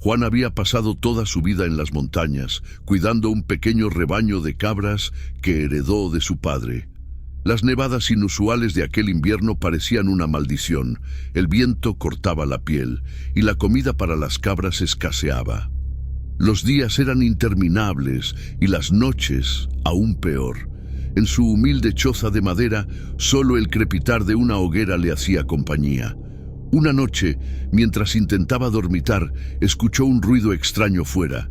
Juan había pasado toda su vida en las montañas, cuidando un pequeño rebaño de cabras que heredó de su padre. Las nevadas inusuales de aquel invierno parecían una maldición. El viento cortaba la piel y la comida para las cabras escaseaba. Los días eran interminables y las noches aún peor. En su humilde choza de madera, solo el crepitar de una hoguera le hacía compañía. Una noche, mientras intentaba dormitar, escuchó un ruido extraño fuera.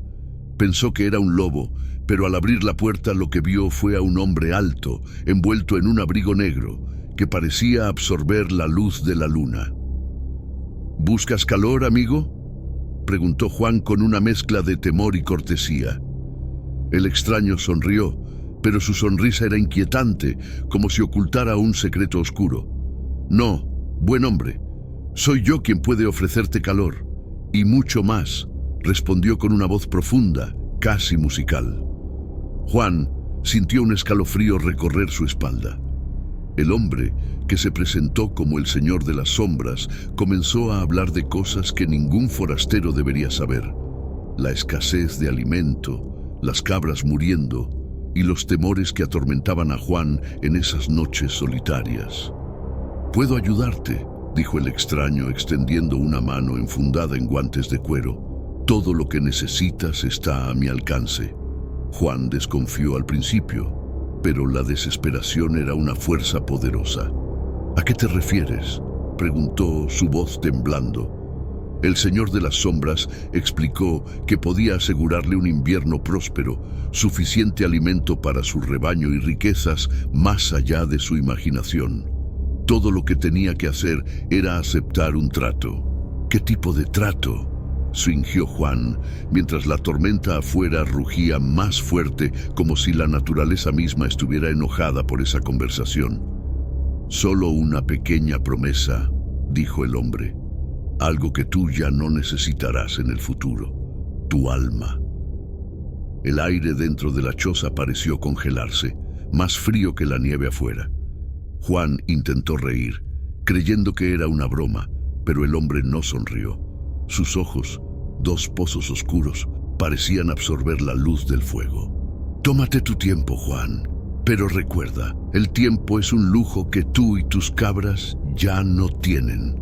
Pensó que era un lobo, pero al abrir la puerta lo que vio fue a un hombre alto, envuelto en un abrigo negro, que parecía absorber la luz de la luna. ¿Buscas calor, amigo?, preguntó Juan con una mezcla de temor y cortesía. El extraño sonrió, pero su sonrisa era inquietante, como si ocultara un secreto oscuro. No, buen hombre, soy yo quien puede ofrecerte calor, y mucho más, respondió con una voz profunda, casi musical. Juan sintió un escalofrío recorrer su espalda. El hombre, que se presentó como el Señor de las Sombras, comenzó a hablar de cosas que ningún forastero debería saber: la escasez de alimento, las cabras muriendo y los temores que atormentaban a Juan en esas noches solitarias. «Puedo ayudarte», dijo el extraño, extendiendo una mano enfundada en guantes de cuero. «Todo lo que necesitas está a mi alcance». Juan desconfió al principio, pero la desesperación era una fuerza poderosa. «¿A qué te refieres?», preguntó, su voz temblando. El Señor de las Sombras explicó que podía asegurarle un invierno próspero, suficiente alimento para su rebaño y riquezas más allá de su imaginación. Todo lo que tenía que hacer era aceptar un trato. «¿Qué tipo de trato?», fingió Juan, mientras la tormenta afuera rugía más fuerte, como si la naturaleza misma estuviera enojada por esa conversación. «Solo una pequeña promesa», dijo el hombre. «Algo que tú ya no necesitarás en el futuro: tu alma». El aire dentro de la choza pareció congelarse, más frío que la nieve afuera. Juan intentó reír, creyendo que era una broma, pero el hombre no sonrió. Sus ojos, dos pozos oscuros, parecían absorber la luz del fuego. «Tómate tu tiempo, Juan, pero recuerda, el tiempo es un lujo que tú y tus cabras ya no tienen».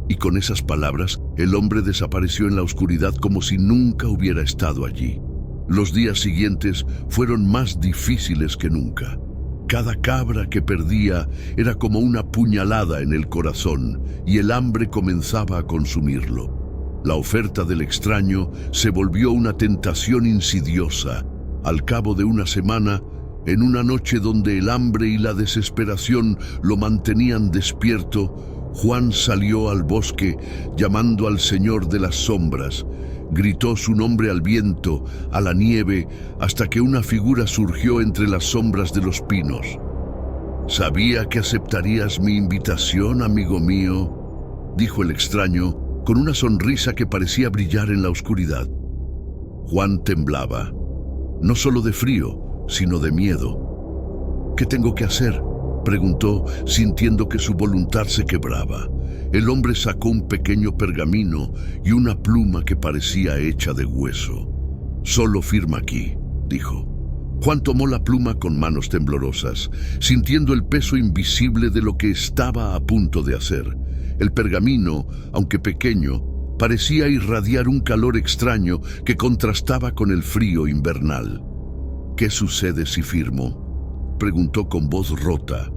Y con esas palabras, el hombre desapareció en la oscuridad como si nunca hubiera estado allí. Los días siguientes fueron más difíciles que nunca. Cada cabra que perdía era como una puñalada en el corazón, y el hambre comenzaba a consumirlo. La oferta del extraño se volvió una tentación insidiosa. Al cabo de una semana, en una noche donde el hambre y la desesperación lo mantenían despierto, Juan salió al bosque llamando al Señor de las Sombras. Gritó su nombre al viento, a la nieve, hasta que una figura surgió entre las sombras de los pinos. «Sabía que aceptarías mi invitación, amigo mío», dijo el extraño, con una sonrisa que parecía brillar en la oscuridad. Juan temblaba, no solo de frío, sino de miedo. «¿Qué tengo que hacer?», preguntó, sintiendo que su voluntad se quebraba. El hombre sacó un pequeño pergamino y una pluma que parecía hecha de hueso. «Solo firma aquí», dijo. Juan tomó la pluma con manos temblorosas, sintiendo el peso invisible de lo que estaba a punto de hacer. El pergamino, aunque pequeño, parecía irradiar un calor extraño que contrastaba con el frío invernal. «¿Qué sucede si firmo?», preguntó con voz rota,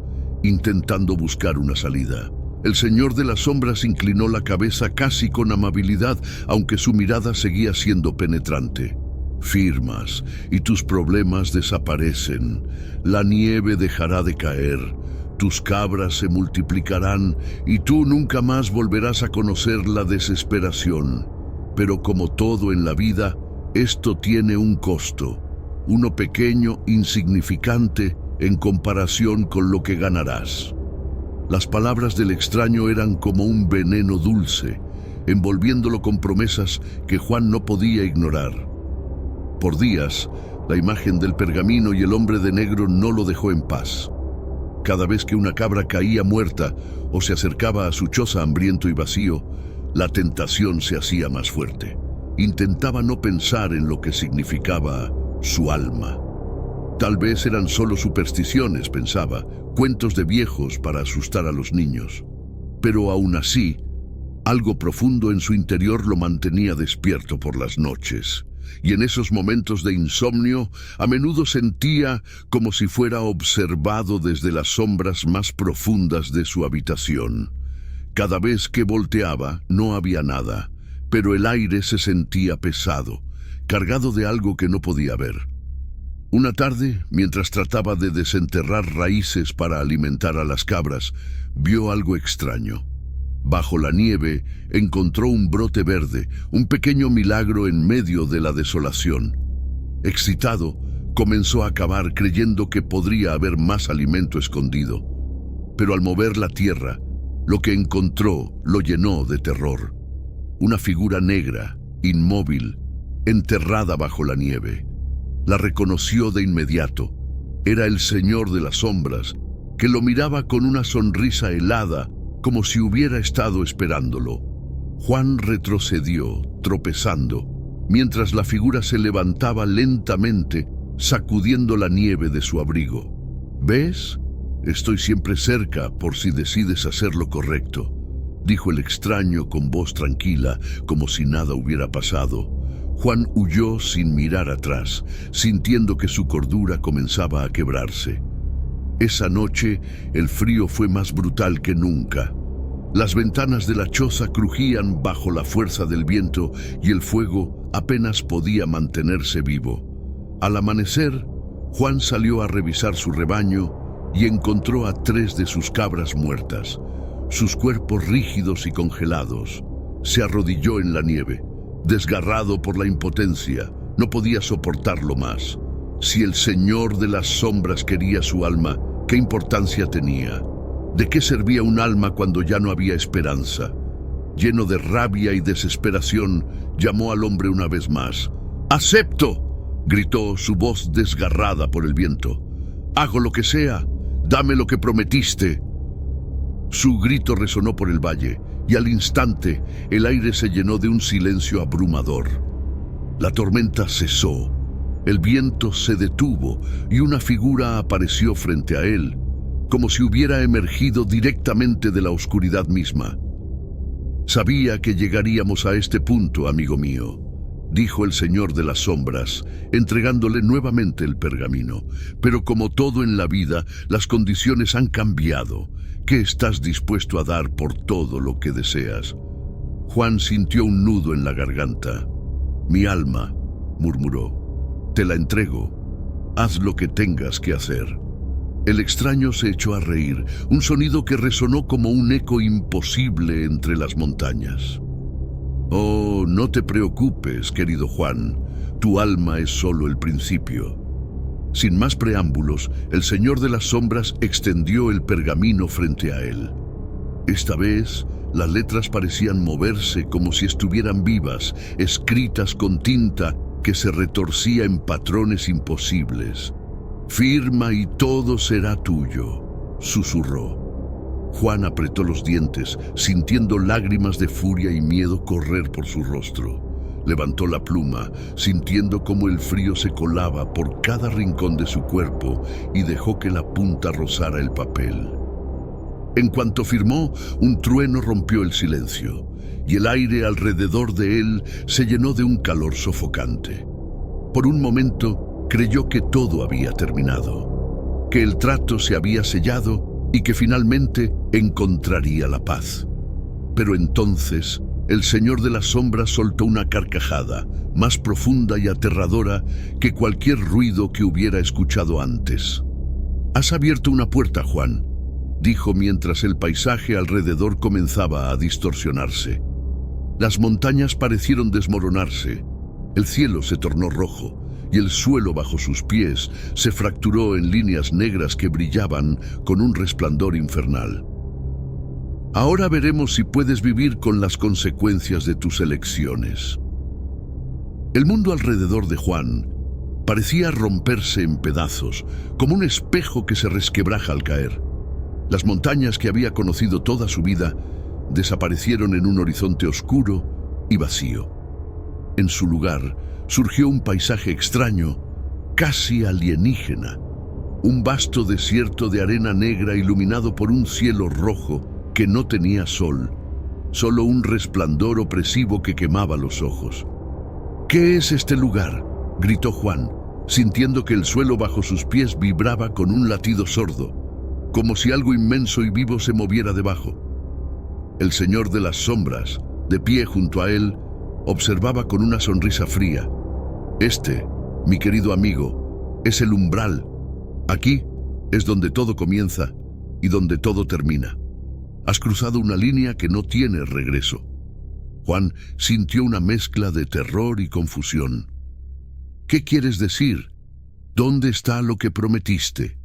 intentando buscar una salida. El Señor de las Sombras inclinó la cabeza casi con amabilidad, aunque su mirada seguía siendo penetrante. «Firmas, y tus problemas desaparecen. La nieve dejará de caer. Tus cabras se multiplicarán, y tú nunca más volverás a conocer la desesperación. Pero como todo en la vida, esto tiene un costo. Uno pequeño, insignificante, en comparación con lo que ganarás». Las palabras del extraño eran como un veneno dulce, envolviéndolo con promesas que Juan no podía ignorar. Por días, la imagen del pergamino y el hombre de negro no lo dejó en paz. Cada vez que una cabra caía muerta o se acercaba a su choza hambriento y vacío, la tentación se hacía más fuerte. intentaba no pensar en lo que significaba su alma. Tal vez eran solo supersticiones, pensaba, cuentos de viejos para asustar a los niños. Pero aún así, algo profundo en su interior lo mantenía despierto por las noches. Y en esos momentos de insomnio, a menudo sentía como si fuera observado desde las sombras más profundas de su habitación. Cada vez que volteaba, no había nada, pero el aire se sentía pesado, cargado de algo que no podía ver. Una tarde, mientras trataba de desenterrar raíces para alimentar a las cabras, vio algo extraño. Bajo la nieve encontró un brote verde, un pequeño milagro en medio de la desolación. Excitado, comenzó a cavar creyendo que podría haber más alimento escondido. Pero al mover la tierra, lo que encontró lo llenó de terror. Una figura negra, inmóvil, enterrada bajo la nieve. La reconoció de inmediato. Era el Señor de las Sombras, que lo miraba con una sonrisa helada, como si hubiera estado esperándolo. Juan retrocedió, tropezando, mientras la figura se levantaba lentamente, sacudiendo la nieve de su abrigo. ¿Ves? Estoy siempre cerca por si decides hacer lo correcto, dijo el extraño con voz tranquila, como si nada hubiera pasado. Juan huyó sin mirar atrás, sintiendo que su cordura comenzaba a quebrarse. Esa noche, el frío fue más brutal que nunca. Las ventanas de la choza crujían bajo la fuerza del viento y el fuego apenas podía mantenerse vivo. Al amanecer, Juan salió a revisar su rebaño y encontró a 3 de sus cabras muertas, sus cuerpos rígidos y congelados. Se arrodilló en la nieve. Desgarrado por la impotencia, no podía soportarlo más. Si el Señor de las Sombras quería su alma, ¿qué importancia tenía? ¿De qué servía un alma cuando ya no había esperanza? Lleno de rabia y desesperación, llamó al hombre una vez más. ¡Acepto!, gritó, su voz desgarrada por el viento. «Hago lo que sea, dame lo que prometiste». Su grito resonó por el valle, y al instante el aire se llenó de un silencio abrumador. La tormenta cesó, el viento se detuvo y una figura apareció frente a él, como si hubiera emergido directamente de la oscuridad misma. «Sabía que llegaríamos a este punto, amigo mío», dijo el Señor de las Sombras, entregándole nuevamente el pergamino. «Pero como todo en la vida, las condiciones han cambiado. ¿Qué estás dispuesto a dar por todo lo que deseas?» Juan sintió un nudo en la garganta. «Mi alma», murmuró, «te la entrego. Haz lo que tengas que hacer». El extraño se echó a reír, un sonido que resonó como un eco imposible entre las montañas. «Oh, no te preocupes, querido Juan, tu alma es solo el principio». Sin más preámbulos, el Señor de las Sombras extendió el pergamino frente a él. Esta vez, las letras parecían moverse como si estuvieran vivas, escritas con tinta que se retorcía en patrones imposibles. «Firma y todo será tuyo», susurró. Juan apretó los dientes, sintiendo lágrimas de furia y miedo correr por su rostro. Levantó la pluma, sintiendo cómo el frío se colaba por cada rincón de su cuerpo y dejó que la punta rozara el papel. En cuanto firmó, un trueno rompió el silencio, y el aire alrededor de él se llenó de un calor sofocante. Por un momento, creyó que todo había terminado, que el trato se había sellado y que finalmente encontraría la paz. Pero entonces, el Señor de las Sombras soltó una carcajada, más profunda y aterradora que cualquier ruido que hubiera escuchado antes. «Has abierto una puerta, Juan», dijo mientras el paisaje alrededor comenzaba a distorsionarse. Las montañas parecieron desmoronarse, el cielo se tornó rojo y el suelo bajo sus pies se fracturó en líneas negras que brillaban con un resplandor infernal. «Ahora veremos si puedes vivir con las consecuencias de tus elecciones». El mundo alrededor de Juan parecía romperse en pedazos, como un espejo que se resquebraja al caer. Las montañas que había conocido toda su vida desaparecieron en un horizonte oscuro y vacío. En su lugar, surgió un paisaje extraño, casi alienígena. Un vasto desierto de arena negra iluminado por un cielo rojo que no tenía sol, solo un resplandor opresivo que quemaba los ojos. «¿Qué es este lugar?», gritó Juan, sintiendo que el suelo bajo sus pies vibraba con un latido sordo, como si algo inmenso y vivo se moviera debajo. El Señor de las Sombras, de pie junto a él, observaba con una sonrisa fría. «Este, mi querido amigo, es el umbral. Aquí es donde todo comienza y donde todo termina. Has cruzado una línea que no tiene regreso». Juan sintió una mezcla de terror y confusión. «¿Qué quieres decir? ¿Dónde está lo que prometiste?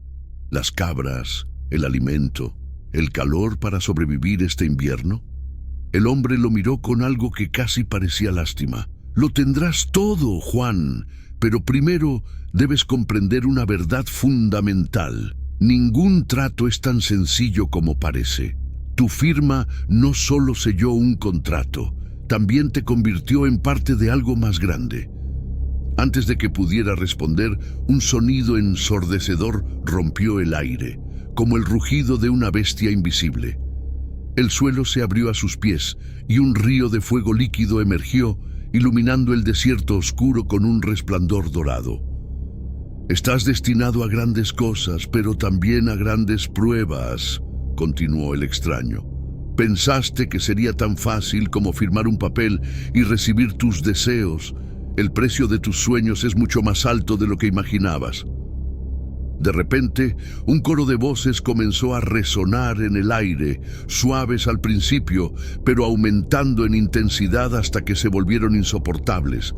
¿Las cabras, el alimento, el calor para sobrevivir este invierno?». El hombre lo miró con algo que casi parecía lástima. «Lo tendrás todo, Juan, pero primero debes comprender una verdad fundamental. Ningún trato es tan sencillo como parece. Tu firma no solo selló un contrato, también te convirtió en parte de algo más grande». Antes de que pudiera responder, un sonido ensordecedor rompió el aire, como el rugido de una bestia invisible. El suelo se abrió a sus pies y un río de fuego líquido emergió, iluminando el desierto oscuro con un resplandor dorado. «Estás destinado a grandes cosas, pero también a grandes pruebas», continuó el extraño. «Pensaste que sería tan fácil como firmar un papel y recibir tus deseos. El precio de tus sueños es mucho más alto de lo que imaginabas». De repente, un coro de voces comenzó a resonar en el aire, suaves al principio, pero aumentando en intensidad hasta que se volvieron insoportables.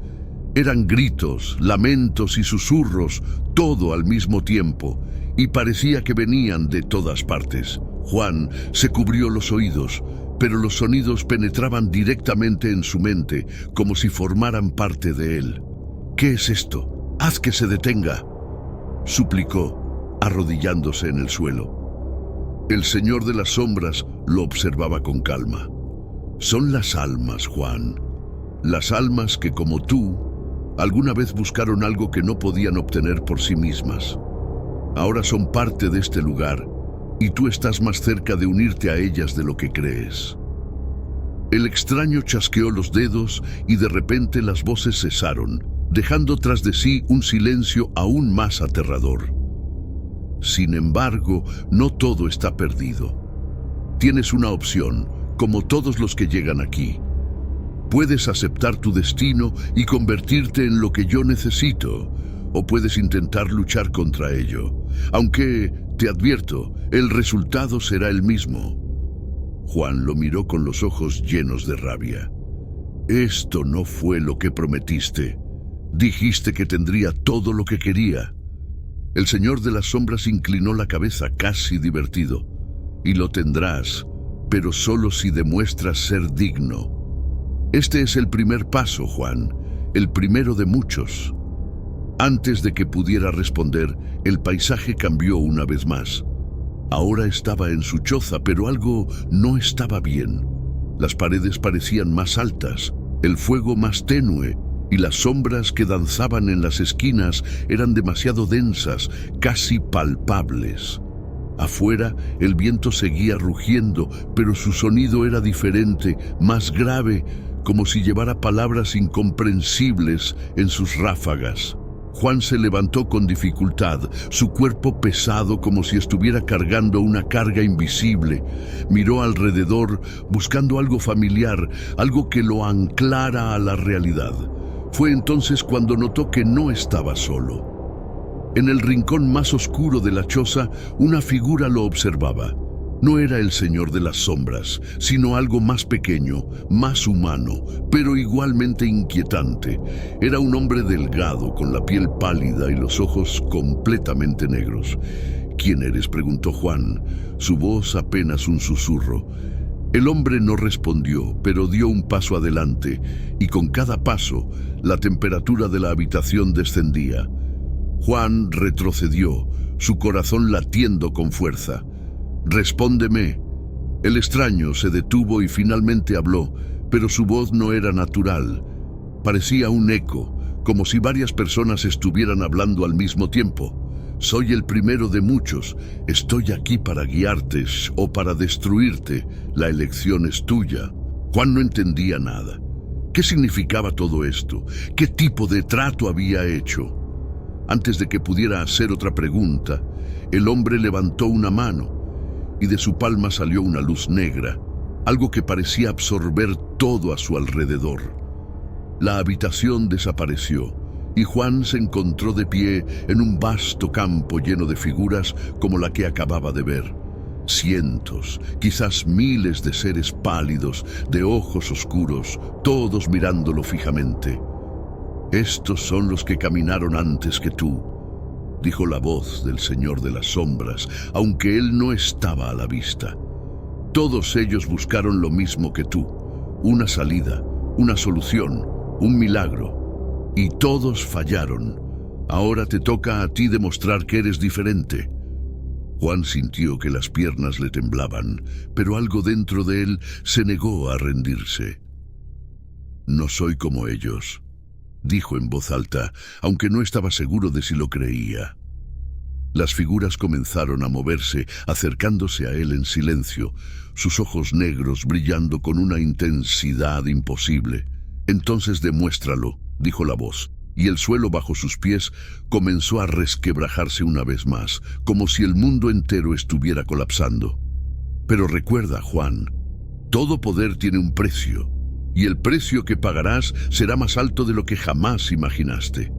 Eran gritos, lamentos y susurros, todo al mismo tiempo, y parecía que venían de todas partes. Juan se cubrió los oídos, pero los sonidos penetraban directamente en su mente, como si formaran parte de él. «¿Qué es esto? Haz que se detenga», suplicó, arrodillándose en el suelo. El Señor de las Sombras lo observaba con calma. «Son las almas, Juan. Las almas que, como tú, alguna vez buscaron algo que no podían obtener por sí mismas. Ahora son parte de este lugar, y tú estás más cerca de unirte a ellas de lo que crees». El extraño chasqueó los dedos y de repente las voces cesaron, dejando tras de sí un silencio aún más aterrador. «Sin embargo, no todo está perdido. Tienes una opción, como todos los que llegan aquí. Puedes aceptar tu destino y convertirte en lo que yo necesito, o puedes intentar luchar contra ello. Aunque, te advierto, el resultado será el mismo». Juan lo miró con los ojos llenos de rabia. «Esto no fue lo que prometiste. Dijiste que tendría todo lo que quería». El Señor de las Sombras inclinó la cabeza casi divertido. «Y lo tendrás, pero solo si demuestras ser digno. Este es el primer paso, Juan, el primero de muchos». Antes de que pudiera responder, el paisaje cambió una vez más. Ahora estaba en su choza, pero algo no estaba bien. Las paredes parecían más altas, el fuego más tenue, y las sombras que danzaban en las esquinas eran demasiado densas, casi palpables. Afuera, el viento seguía rugiendo, pero su sonido era diferente, más grave, como si llevara palabras incomprensibles en sus ráfagas. Juan se levantó con dificultad, su cuerpo pesado como si estuviera cargando una carga invisible. Miró alrededor, buscando algo familiar, algo que lo anclara a la realidad. Fue entonces cuando notó que no estaba solo. En el rincón más oscuro de la choza, una figura lo observaba. No era el Señor de las Sombras, sino algo más pequeño, más humano, pero igualmente inquietante. Era un hombre delgado, con la piel pálida y los ojos completamente negros. «¿Quién eres?», preguntó Juan, su voz apenas un susurro. El hombre no respondió, pero dio un paso adelante, y con cada paso, la temperatura de la habitación descendía. Juan retrocedió, su corazón latiendo con fuerza. «Respóndeme». El extraño se detuvo y finalmente habló, pero su voz no era natural. Parecía un eco, como si varias personas estuvieran hablando al mismo tiempo. Soy el primero de muchos. Estoy aquí para guiarte o para destruirte. La elección es tuya. Juan no entendía nada. ¿Qué significaba todo esto? ¿Qué tipo de trato había hecho? Antes de que pudiera hacer otra pregunta, el hombre levantó una mano y de su palma salió una luz negra, algo que parecía absorber todo a su alrededor. La habitación desapareció y Juan se encontró de pie en un vasto campo lleno de figuras como la que acababa de ver. Cientos, quizás miles de seres pálidos, de ojos oscuros, todos mirándolo fijamente. «Estos son los que caminaron antes que tú», dijo la voz del Señor de las Sombras, aunque él no estaba a la vista. «Todos ellos buscaron lo mismo que tú, una salida, una solución, un milagro, y todos fallaron. Ahora te toca a ti demostrar que eres diferente». Juan sintió que las piernas le temblaban, pero algo dentro de él se negó a rendirse. «No soy como ellos», dijo en voz alta, aunque no estaba seguro de si lo creía. Las figuras comenzaron a moverse, acercándose a él en silencio, sus ojos negros brillando con una intensidad imposible. «Entonces demuéstralo», dijo la voz, y el suelo bajo sus pies comenzó a resquebrajarse una vez más, como si el mundo entero estuviera colapsando. «Pero recuerda, Juan, todo poder tiene un precio, y el precio que pagarás será más alto de lo que jamás imaginaste».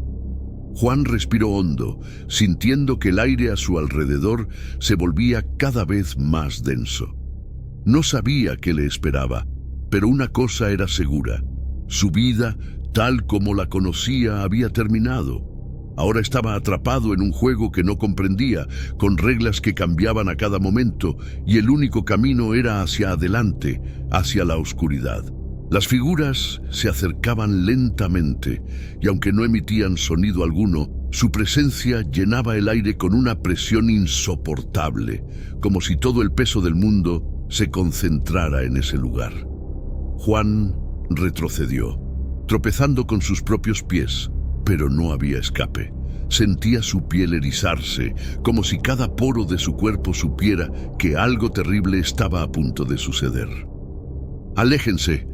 Juan respiró hondo, sintiendo que el aire a su alrededor se volvía cada vez más denso. No sabía qué le esperaba, pero una cosa era segura: su vida, tal como la conocía, había terminado. Ahora estaba atrapado en un juego que no comprendía, con reglas que cambiaban a cada momento, y el único camino era hacia adelante, hacia la oscuridad. Las figuras se acercaban lentamente, y aunque no emitían sonido alguno, su presencia llenaba el aire con una presión insoportable, como si todo el peso del mundo se concentrara en ese lugar. Juan retrocedió, tropezando con sus propios pies, pero no había escape. Sentía su piel erizarse, como si cada poro de su cuerpo supiera que algo terrible estaba a punto de suceder. «¡Aléjense!»,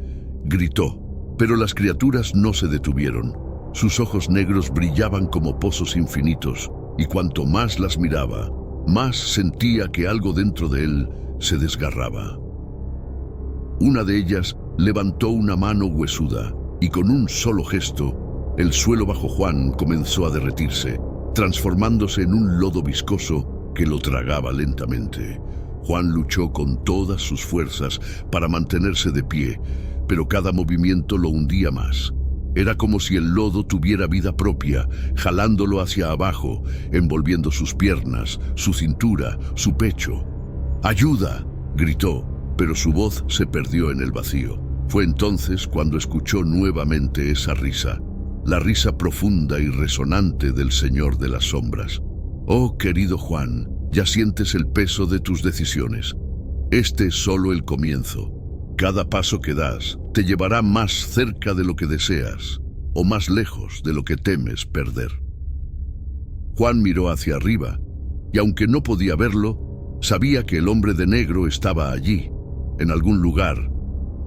gritó, pero las criaturas no se detuvieron. Sus ojos negros brillaban como pozos infinitos, y cuanto más las miraba, más sentía que algo dentro de él se desgarraba. Una de ellas levantó una mano huesuda, y con un solo gesto, el suelo bajo Juan comenzó a derretirse, transformándose en un lodo viscoso que lo tragaba lentamente. Juan luchó con todas sus fuerzas para mantenerse de pie, pero cada movimiento lo hundía más. Era como si el lodo tuviera vida propia, jalándolo hacia abajo, envolviendo sus piernas, su cintura, su pecho. «¡Ayuda!», gritó, pero su voz se perdió en el vacío. Fue entonces cuando escuchó nuevamente esa risa, la risa profunda y resonante del Señor de las Sombras. «Oh, querido Juan, ya sientes el peso de tus decisiones. Este es solo el comienzo. Cada paso que das te llevará más cerca de lo que deseas, o más lejos de lo que temes perder». Juan miró hacia arriba, y aunque no podía verlo, sabía que el hombre de negro estaba allí, en algún lugar,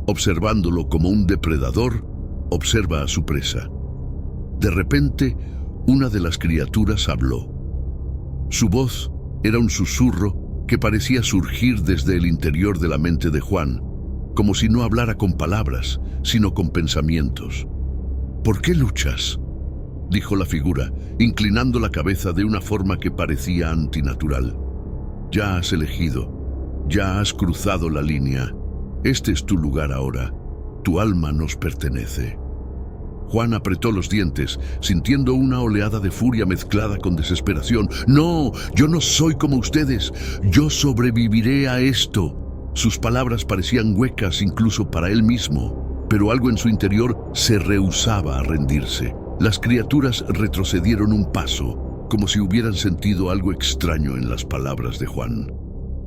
observándolo como un depredador observa a su presa. De repente, una de las criaturas habló. Su voz era un susurro que parecía surgir desde el interior de la mente de Juan, como si no hablara con palabras, sino con pensamientos. «¿Por qué luchas?», dijo la figura, inclinando la cabeza de una forma que parecía antinatural. «Ya has elegido, ya has cruzado la línea. Este es tu lugar ahora. Tu alma nos pertenece». Juan apretó los dientes, sintiendo una oleada de furia mezclada con desesperación. «No, yo no soy como ustedes. Yo sobreviviré a esto». Sus palabras parecían huecas incluso para él mismo, pero algo en su interior se rehusaba a rendirse. Las criaturas retrocedieron un paso, como si hubieran sentido algo extraño en las palabras de Juan.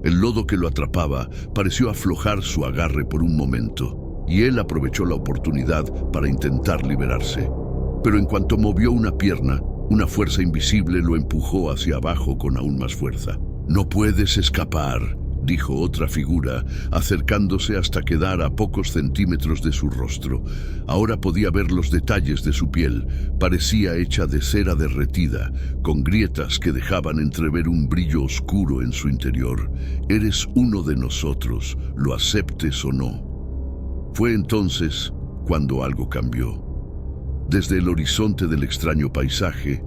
El lodo que lo atrapaba pareció aflojar su agarre por un momento. y él aprovechó la oportunidad para intentar liberarse. Pero en cuanto movió una pierna, una fuerza invisible lo empujó hacia abajo con aún más fuerza. «No puedes escapar», dijo otra figura, acercándose hasta quedar a pocos centímetros de su rostro. Ahora podía ver los detalles de su piel. Parecía hecha de cera derretida, con grietas que dejaban entrever un brillo oscuro en su interior. «Eres uno de nosotros, lo aceptes o no». Fue entonces cuando algo cambió. Desde el horizonte del extraño paisaje,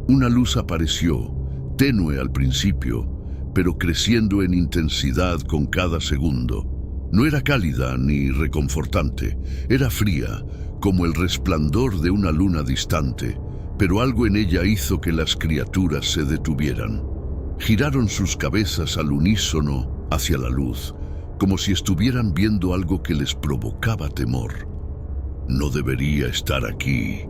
una luz apareció, tenue al principio, pero creciendo en intensidad con cada segundo. No era cálida ni reconfortante, era fría, como el resplandor de una luna distante, pero algo en ella hizo que las criaturas se detuvieran. Giraron sus cabezas al unísono hacia la luz, como si estuvieran viendo algo que les provocaba temor. «No debería estar aquí»,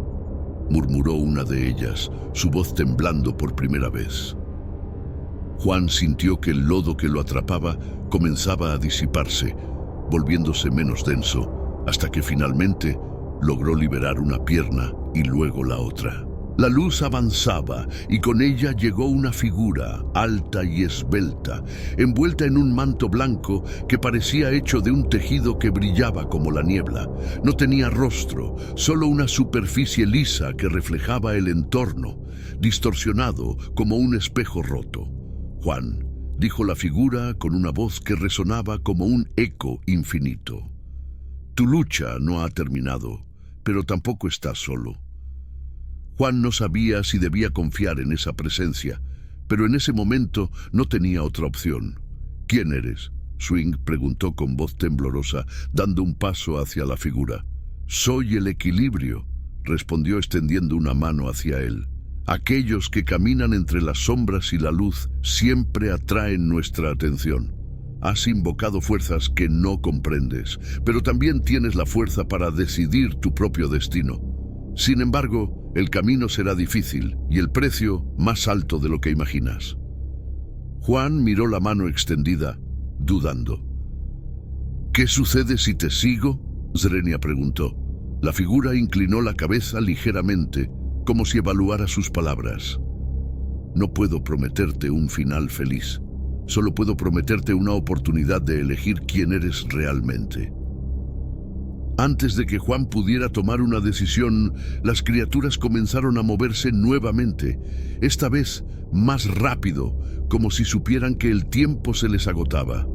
murmuró una de ellas, su voz temblando por primera vez. Juan sintió que el lodo que lo atrapaba comenzaba a disiparse, volviéndose menos denso, hasta que finalmente logró liberar una pierna y luego la otra. La luz avanzaba y con ella llegó una figura alta y esbelta, envuelta en un manto blanco que parecía hecho de un tejido que brillaba como la niebla. No tenía rostro, solo una superficie lisa que reflejaba el entorno, distorsionado como un espejo roto. «Juan», dijo la figura con una voz que resonaba como un eco infinito. «Tu lucha no ha terminado, pero tampoco estás solo». Juan no sabía si debía confiar en esa presencia, pero en ese momento no tenía otra opción. «¿Quién eres?», Swing preguntó con voz temblorosa, dando un paso hacia la figura. «Soy el equilibrio», respondió extendiendo una mano hacia él. «Aquellos que caminan entre las sombras y la luz siempre atraen nuestra atención. Has invocado fuerzas que no comprendes, pero también tienes la fuerza para decidir tu propio destino. Sin embargo, el camino será difícil y el precio más alto de lo que imaginas». Juan miró la mano extendida, dudando. «¿Qué sucede si te sigo?», Zrenia preguntó. La figura inclinó la cabeza ligeramente, como si evaluara sus palabras. «No puedo prometerte un final feliz. Solo puedo prometerte una oportunidad de elegir quién eres realmente». Antes de que Juan pudiera tomar una decisión, las criaturas comenzaron a moverse nuevamente, esta vez más rápido, como si supieran que el tiempo se les agotaba.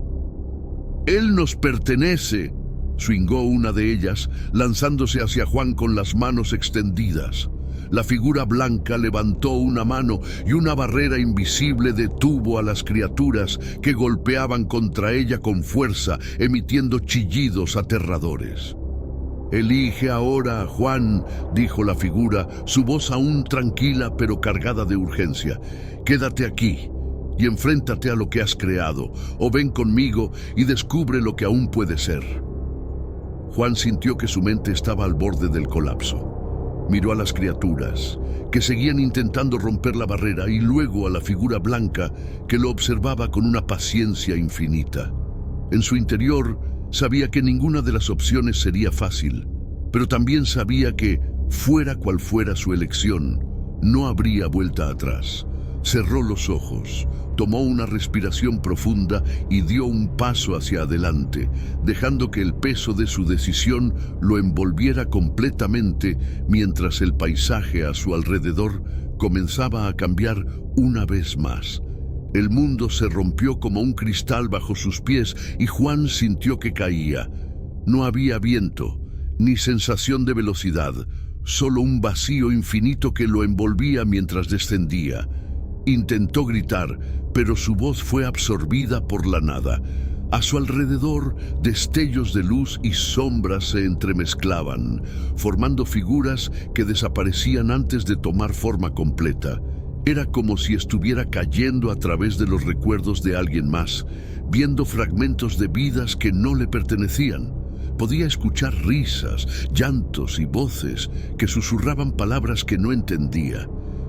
«Él nos pertenece», swingó una de ellas, lanzándose hacia Juan con las manos extendidas. La figura blanca levantó una mano y una barrera invisible detuvo a las criaturas que golpeaban contra ella con fuerza, emitiendo chillidos aterradores. «Elige ahora, Juan», dijo la figura, su voz aún tranquila pero cargada de urgencia. «Quédate aquí y enfréntate a lo que has creado, o ven conmigo y descubre lo que aún puede ser». Juan sintió que su mente estaba al borde del colapso. Miró a las criaturas, que seguían intentando romper la barrera, y luego a la figura blanca, que lo observaba con una paciencia infinita. En su interior, sabía que ninguna de las opciones sería fácil, pero también sabía que, fuera cual fuera su elección, no habría vuelta atrás. Cerró los ojos, tomó una respiración profunda y dio un paso hacia adelante, dejando que el peso de su decisión lo envolviera completamente mientras el paisaje a su alrededor comenzaba a cambiar una vez más. El mundo se rompió como un cristal bajo sus pies y Juan sintió que caía. No había viento, ni sensación de velocidad, solo un vacío infinito que lo envolvía mientras descendía. Intentó gritar, pero su voz fue absorbida por la nada. A su alrededor, destellos de luz y sombras se entremezclaban, formando figuras que desaparecían antes de tomar forma completa. Era como si estuviera cayendo a través de los recuerdos de alguien más, viendo fragmentos de vidas que no le pertenecían. Podía escuchar risas, llantos y voces que susurraban palabras que no entendía.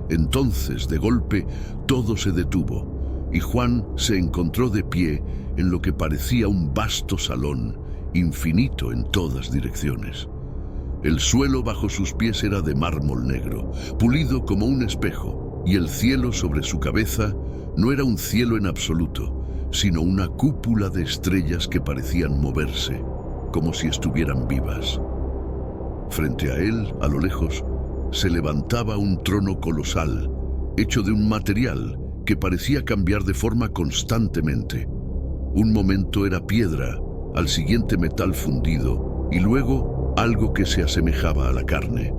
Entonces, de golpe, todo se detuvo, y Juan se encontró de pie en lo que parecía un vasto salón, infinito en todas direcciones. El suelo bajo sus pies era de mármol negro, pulido como un espejo, y el cielo sobre su cabeza no era un cielo en absoluto, sino una cúpula de estrellas que parecían moverse, como si estuvieran vivas. Frente a él, a lo lejos, se levantaba un trono colosal, hecho de un material que parecía cambiar de forma constantemente. Un momento era piedra, al siguiente metal fundido, y luego algo que se asemejaba a la carne.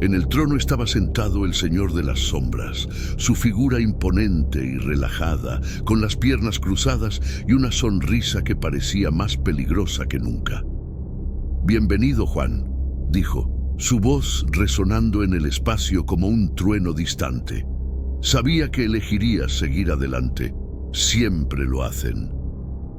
En el trono estaba sentado el Señor de las Sombras, su figura imponente y relajada, con las piernas cruzadas y una sonrisa que parecía más peligrosa que nunca. «Bienvenido, Juan», dijo, su voz resonando en el espacio como un trueno distante. «Sabía que elegirías seguir adelante. Siempre lo hacen».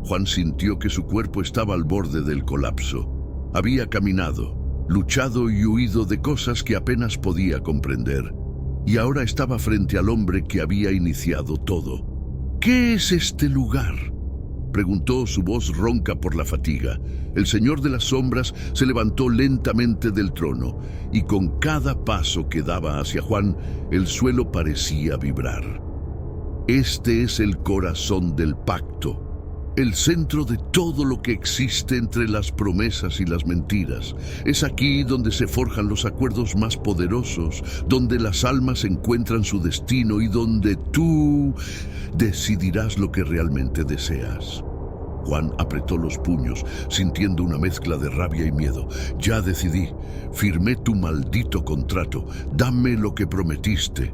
Juan sintió que su cuerpo estaba al borde del colapso. Había caminado, luchado y huido de cosas que apenas podía comprender. Y ahora estaba frente al hombre que había iniciado todo. «¿Qué es este lugar?», preguntó, su voz ronca por la fatiga. El Señor de las Sombras se levantó lentamente del trono, y con cada paso que daba hacia Juan, el suelo parecía vibrar. «Este es el corazón del pacto, el centro de todo lo que existe entre las promesas y las mentiras. Es aquí donde se forjan los acuerdos más poderosos, donde las almas encuentran su destino y donde tú decidirás lo que realmente deseas». Juan apretó los puños, sintiendo una mezcla de rabia y miedo. «Ya decidí, firmé tu maldito contrato, dame lo que prometiste».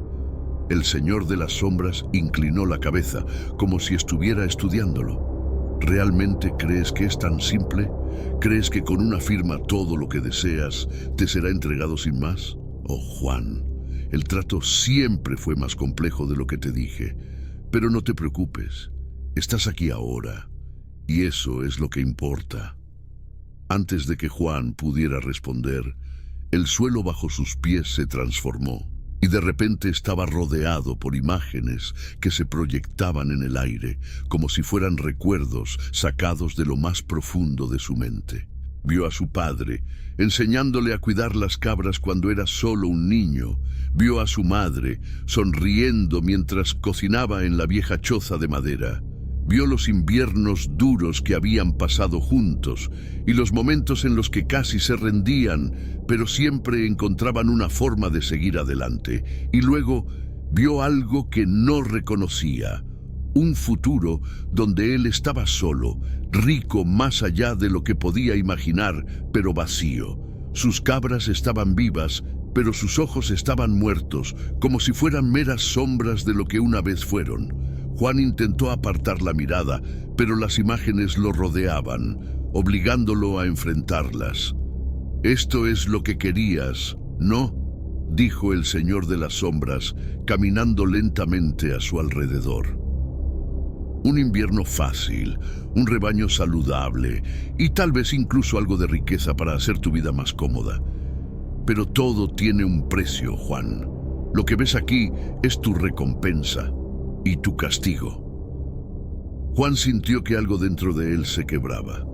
El Señor de las Sombras inclinó la cabeza, como si estuviera estudiándolo. ¿Realmente crees que es tan simple? ¿Crees que con una firma todo lo que deseas te será entregado sin más? Oh, Juan, el trato siempre fue más complejo de lo que te dije. Pero no te preocupes, estás aquí ahora, y eso es lo que importa. Antes de que Juan pudiera responder, el suelo bajo sus pies se transformó, y de repente estaba rodeado por imágenes que se proyectaban en el aire, como si fueran recuerdos sacados de lo más profundo de su mente. Vio a su padre, enseñándole a cuidar las cabras cuando era solo un niño. Vio a su madre, sonriendo mientras cocinaba en la vieja choza de madera. Vio los inviernos duros que habían pasado juntos y los momentos en los que casi se rendían, pero siempre encontraban una forma de seguir adelante. Y luego vio algo que no reconocía, un futuro donde él estaba solo, rico más allá de lo que podía imaginar, pero vacío. Sus cabras estaban vivas, pero sus ojos estaban muertos, como si fueran meras sombras de lo que una vez fueron. Juan intentó apartar la mirada, pero las imágenes lo rodeaban, obligándolo a enfrentarlas. «Esto es lo que querías, ¿no?», dijo el Señor de las Sombras, caminando lentamente a su alrededor. Un invierno fácil, un rebaño saludable y tal vez incluso algo de riqueza para hacer tu vida más cómoda. Pero todo tiene un precio, Juan. Lo que ves aquí es tu recompensa y tu castigo. Juan sintió que algo dentro de él se quebraba.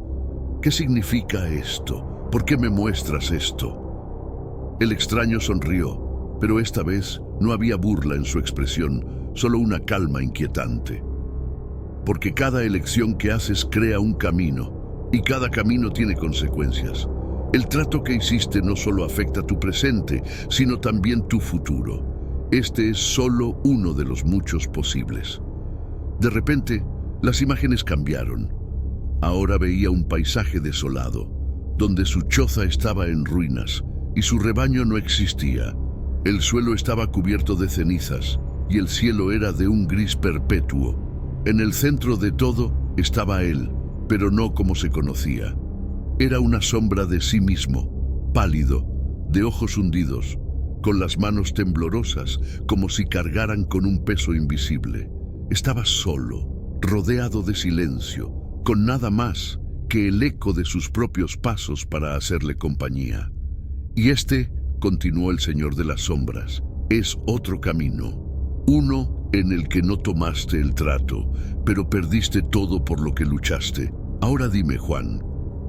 ¿Qué significa esto? ¿Por qué me muestras esto? El extraño sonrió, pero esta vez no había burla en su expresión, solo una calma inquietante. Porque cada elección que haces crea un camino, y cada camino tiene consecuencias. El trato que hiciste no solo afecta tu presente, sino también tu futuro. Este es solo uno de los muchos posibles. De repente, las imágenes cambiaron. Ahora veía un paisaje desolado, donde su choza estaba en ruinas y su rebaño no existía. El suelo estaba cubierto de cenizas y el cielo era de un gris perpetuo. En el centro de todo estaba él, pero no como se conocía. Era una sombra de sí mismo, pálido, de ojos hundidos, con las manos temblorosas, como si cargaran con un peso invisible. Estaba solo, rodeado de silencio, con nada más que el eco de sus propios pasos para hacerle compañía. Y este, continuó el Señor de las Sombras, es otro camino, uno en el que no tomaste el trato, pero perdiste todo por lo que luchaste. Ahora dime, Juan,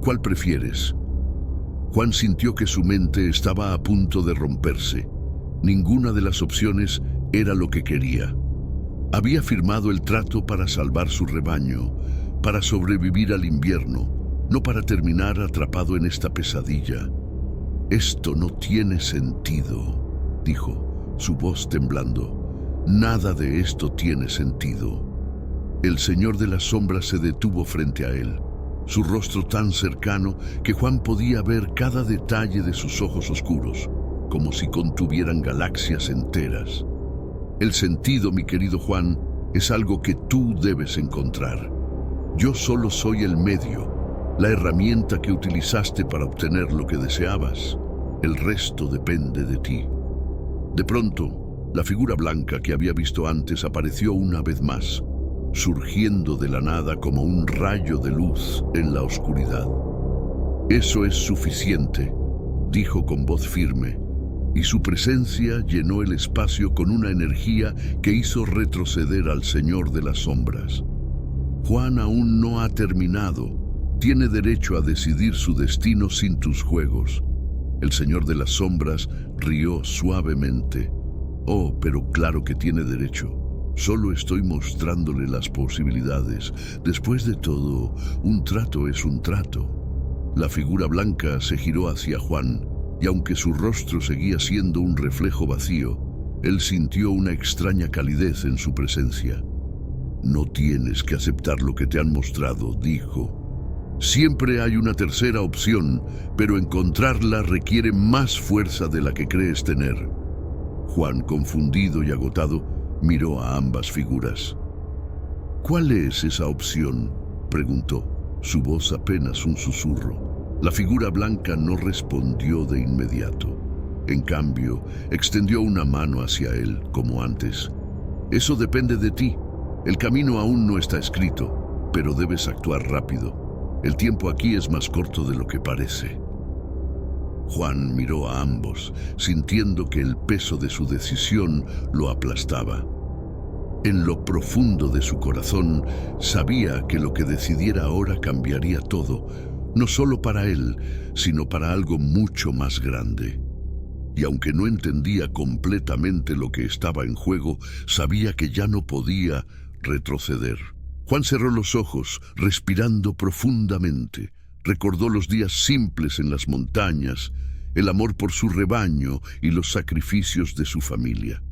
¿Cuál prefieres? Juan sintió que su mente estaba a punto de romperse. Ninguna de las opciones era lo que quería. Había firmado el trato para salvar su rebaño, para sobrevivir al invierno, no para terminar atrapado en esta pesadilla. «Esto no tiene sentido», dijo, su voz temblando. «Nada de esto tiene sentido». El Señor de las Sombras se detuvo frente a él, su rostro tan cercano que Juan podía ver cada detalle de sus ojos oscuros, como si contuvieran galaxias enteras. «El sentido, mi querido Juan, es algo que tú debes encontrar. Yo solo soy el medio, la herramienta que utilizaste para obtener lo que deseabas. El resto depende de ti». De pronto, la figura blanca que había visto antes apareció una vez más, surgiendo de la nada como un rayo de luz en la oscuridad. «Eso es suficiente», dijo con voz firme, y su presencia llenó el espacio con una energía que hizo retroceder al Señor de las Sombras. «Juan aún no ha terminado. Tiene derecho a decidir su destino sin tus juegos». El Señor de las Sombras rió suavemente. «Oh, pero claro que tiene derecho. Solo estoy mostrándole las posibilidades. Después de todo, un trato es un trato». La figura blanca se giró hacia Juan, y aunque su rostro seguía siendo un reflejo vacío, él sintió una extraña calidez en su presencia. «No tienes que aceptar lo que te han mostrado», dijo. «Siempre hay una tercera opción, pero encontrarla requiere más fuerza de la que crees tener». Juan, confundido y agotado, miró a ambas figuras. «¿Cuál es esa opción?», preguntó, su voz apenas un susurro. La figura blanca no respondió de inmediato. En cambio, extendió una mano hacia él, como antes. «Eso depende de ti. El camino aún no está escrito, pero debes actuar rápido. El tiempo aquí es más corto de lo que parece». Juan miró a ambos, sintiendo que el peso de su decisión lo aplastaba. En lo profundo de su corazón, sabía que lo que decidiera ahora cambiaría todo, no solo para él, sino para algo mucho más grande. Y aunque no entendía completamente lo que estaba en juego, sabía que ya no podía retroceder. Juan cerró los ojos, respirando profundamente. Recordó los días simples en las montañas, el amor por su rebaño y los sacrificios de su familia.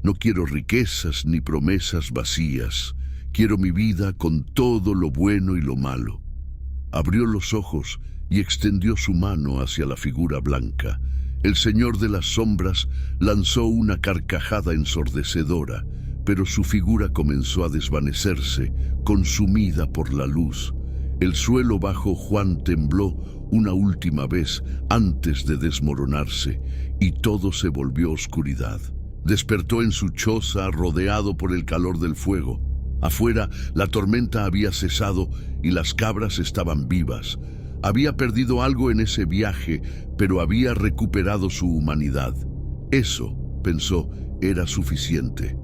«No quiero riquezas ni promesas vacías. Quiero mi vida con todo lo bueno y lo malo». Abrió los ojos y extendió su mano hacia la figura blanca. El Señor de las Sombras lanzó una carcajada ensordecedora, pero su figura comenzó a desvanecerse, consumida por la luz. El suelo bajo Juan tembló una última vez antes de desmoronarse, y todo se volvió oscuridad. Despertó en su choza rodeado por el calor del fuego. Afuera, la tormenta había cesado y las cabras estaban vivas. Había perdido algo en ese viaje, pero había recuperado su humanidad. Eso, pensó, era suficiente.